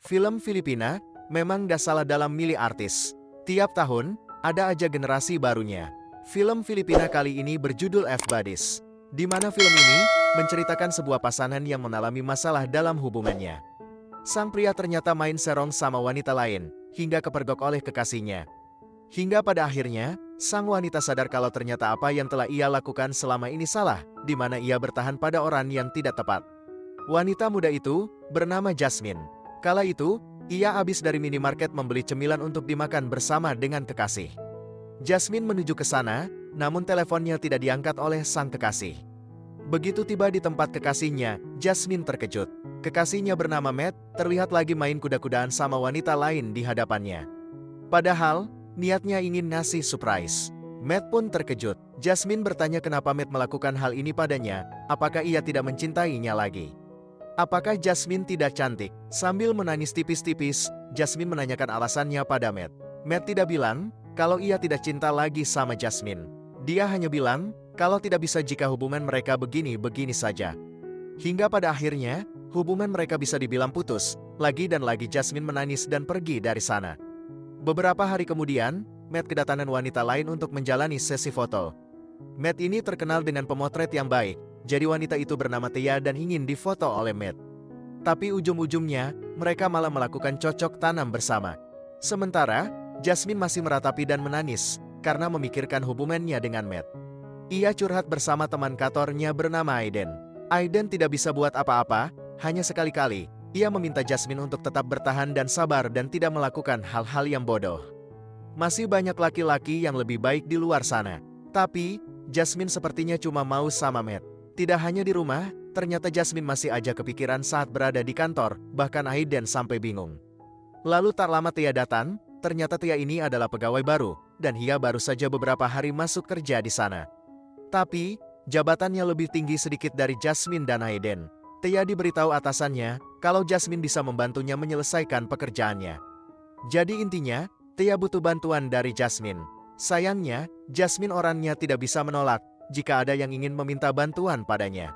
Film Filipina memang gak salah dalam milih artis. Tiap tahun, ada aja generasi barunya. Film Filipina kali ini berjudul F-Buddies, di mana film ini menceritakan sebuah pasangan yang mengalami masalah dalam hubungannya. Sang pria ternyata main serong sama wanita lain, hingga kepergok oleh kekasihnya. Hingga pada akhirnya, sang wanita sadar kalau ternyata apa yang telah ia lakukan selama ini salah, di mana ia bertahan pada orang yang tidak tepat. Wanita muda itu bernama Jasmine. Kala itu, ia habis dari minimarket membeli cemilan untuk dimakan bersama dengan kekasih. Jasmine menuju ke sana, namun teleponnya tidak diangkat oleh sang kekasih. Begitu tiba di tempat kekasihnya, Jasmine terkejut. Kekasihnya bernama Matt, terlihat lagi main kuda-kudaan sama wanita lain di hadapannya. Padahal, niatnya ingin ngasih surprise. Matt pun terkejut. Jasmine bertanya kenapa Matt melakukan hal ini padanya, apakah ia tidak mencintainya lagi. Apakah Jasmine tidak cantik? Sambil menangis tipis-tipis, Jasmine menanyakan alasannya pada Matt. Matt tidak bilang kalau ia tidak cinta lagi sama Jasmine. Dia hanya bilang kalau tidak bisa jika hubungan mereka begini-begini saja. Hingga pada akhirnya, hubungan mereka bisa dibilang putus. Lagi dan lagi Jasmine menangis dan pergi dari sana. Beberapa hari kemudian, Matt kedatangan wanita lain untuk menjalani sesi foto. Matt ini terkenal dengan pemotret yang baik, jadi wanita itu bernama Tia dan ingin difoto oleh Matt. Tapi ujung-ujungnya, mereka malah melakukan cocok tanam bersama. Sementara, Jasmine masih meratapi dan menangis, karena memikirkan hubungannya dengan Matt. Ia curhat bersama teman kantornya bernama Aiden. Aiden tidak bisa buat apa-apa, hanya sekali-kali, ia meminta Jasmine untuk tetap bertahan dan sabar dan tidak melakukan hal-hal yang bodoh. Masih banyak laki-laki yang lebih baik di luar sana. Tapi, Jasmine sepertinya cuma mau sama Matt. Tidak hanya di rumah, ternyata Jasmine masih aja kepikiran saat berada di kantor, bahkan Aiden sampai bingung. Lalu tak lama Tia datang, ternyata Tia ini adalah pegawai baru, dan ia baru saja beberapa hari masuk kerja di sana. Tapi, jabatannya lebih tinggi sedikit dari Jasmine dan Aiden. Tia diberitahu atasannya, kalau Jasmine bisa membantunya menyelesaikan pekerjaannya. Jadi intinya, Tia butuh bantuan dari Jasmine. Sayangnya, Jasmine orangnya tidak bisa menolak, jika ada yang ingin meminta bantuan padanya.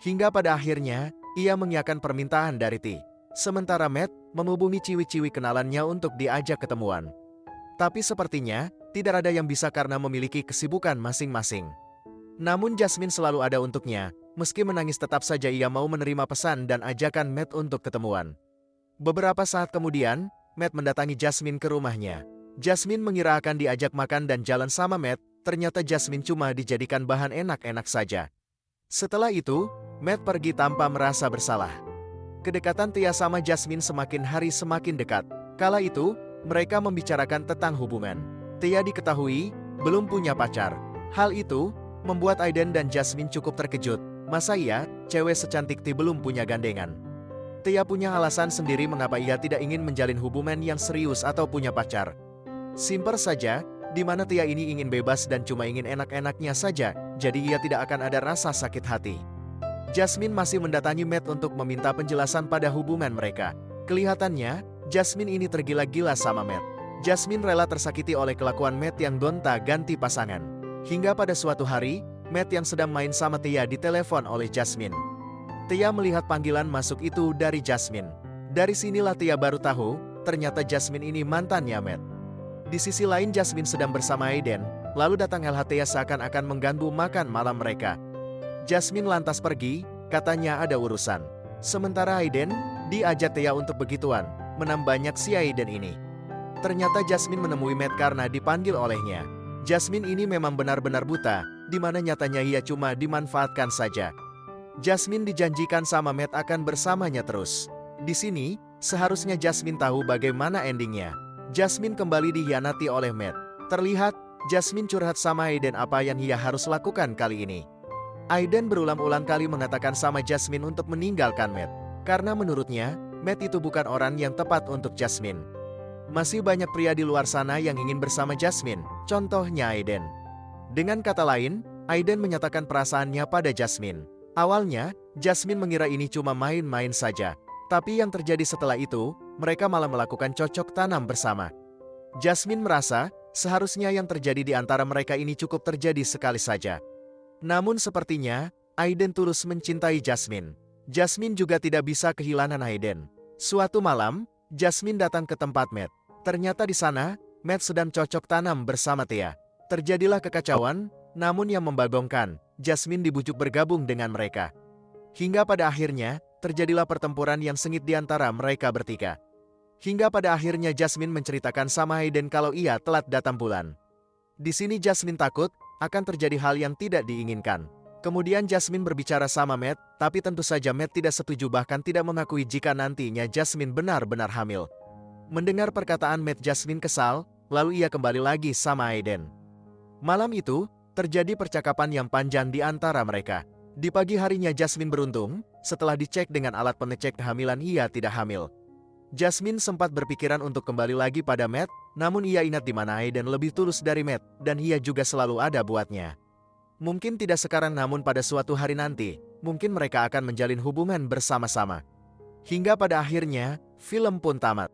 Hingga pada akhirnya, ia mengiyakan permintaan dari Tia. Sementara Matt, menghubungi ciwi-ciwi kenalannya untuk diajak ketemuan. Tapi sepertinya, tidak ada yang bisa karena memiliki kesibukan masing-masing. Namun Jasmine selalu ada untuknya, meski menangis tetap saja ia mau menerima pesan dan ajakan Matt untuk ketemuan. Beberapa saat kemudian, Matt mendatangi Jasmine ke rumahnya. Jasmine mengira akan diajak makan dan jalan sama Matt, ternyata Jasmine cuma dijadikan bahan enak-enak saja. Setelah itu, Matt pergi tanpa merasa bersalah. Kedekatan Tia sama Jasmine semakin hari semakin dekat. Kala itu, mereka membicarakan tentang hubungan. Tia diketahui belum punya pacar. Hal itu membuat Aiden dan Jasmine cukup terkejut. Masa iya, cewek secantik Tia belum punya gandengan? Tia punya alasan sendiri mengapa ia tidak ingin menjalin hubungan yang serius atau punya pacar. Simpel saja, di mana Tia ini ingin bebas dan cuma ingin enak-enaknya saja, jadi ia tidak akan ada rasa sakit hati. Jasmine masih mendatangi Matt untuk meminta penjelasan pada hubungan mereka. Kelihatannya, Jasmine ini tergila-gila sama Matt. Jasmine rela tersakiti oleh kelakuan Matt yang gonta-ganti pasangan. Hingga pada suatu hari, Matt yang sedang main sama Tia ditelepon oleh Jasmine. Tia melihat panggilan masuk itu dari Jasmine. Dari sinilah Tia baru tahu, ternyata Jasmine ini mantannya Matt. Di sisi lain Jasmine sedang bersama Aiden, lalu datang Tia seakan-akan mengganggu makan malam mereka. Jasmine lantas pergi, katanya ada urusan. Sementara Aiden, diajak Tia untuk begituan, menang banyak si Aiden ini. Ternyata Jasmine menemui Matt karena dipanggil olehnya. Jasmine ini memang benar-benar buta, di mana nyatanya ia cuma dimanfaatkan saja. Jasmine dijanjikan sama Matt akan bersamanya terus. Di sini, seharusnya Jasmine tahu bagaimana endingnya. Jasmine kembali dikhianati oleh Matt. Terlihat, Jasmine curhat sama Aiden apa yang ia harus lakukan kali ini. Aiden berulang-ulang kali mengatakan sama Jasmine untuk meninggalkan Matt. Karena menurutnya, Matt itu bukan orang yang tepat untuk Jasmine. Masih banyak pria di luar sana yang ingin bersama Jasmine, contohnya Aiden. Dengan kata lain, Aiden menyatakan perasaannya pada Jasmine. Awalnya, Jasmine mengira ini cuma main-main saja. Tapi yang terjadi setelah itu, mereka malah melakukan cocok tanam bersama. Jasmine merasa, seharusnya yang terjadi di antara mereka ini cukup terjadi sekali saja. Namun sepertinya, Aiden tulus mencintai Jasmine. Jasmine juga tidak bisa kehilangan Aiden. Suatu malam, Jasmine datang ke tempat Matt. Ternyata di sana, Matt sedang cocok tanam bersama Thea. Terjadilah kekacauan, namun yang membagongkan, Jasmine dibujuk bergabung dengan mereka. Hingga pada akhirnya, terjadilah pertempuran yang sengit di antara mereka bertiga. Hingga pada akhirnya Jasmine menceritakan sama Hayden kalau ia telat datang bulan. Di sini Jasmine takut akan terjadi hal yang tidak diinginkan. Kemudian Jasmine berbicara sama Matt, tapi tentu saja Matt tidak setuju bahkan tidak mengakui jika nantinya Jasmine benar-benar hamil. Mendengar perkataan Matt, Jasmine kesal, lalu ia kembali lagi sama Hayden. Malam itu, terjadi percakapan yang panjang di antara mereka. Di pagi harinya Jasmine beruntung, setelah dicek dengan alat pengecek kehamilan ia tidak hamil. Jasmine sempat berpikiran untuk kembali lagi pada Matt, namun ia ingat di mana Hayden lebih tulus dari Matt, dan ia juga selalu ada buatnya. Mungkin tidak sekarang namun pada suatu hari nanti, mungkin mereka akan menjalin hubungan bersama-sama. Hingga pada akhirnya, film pun tamat.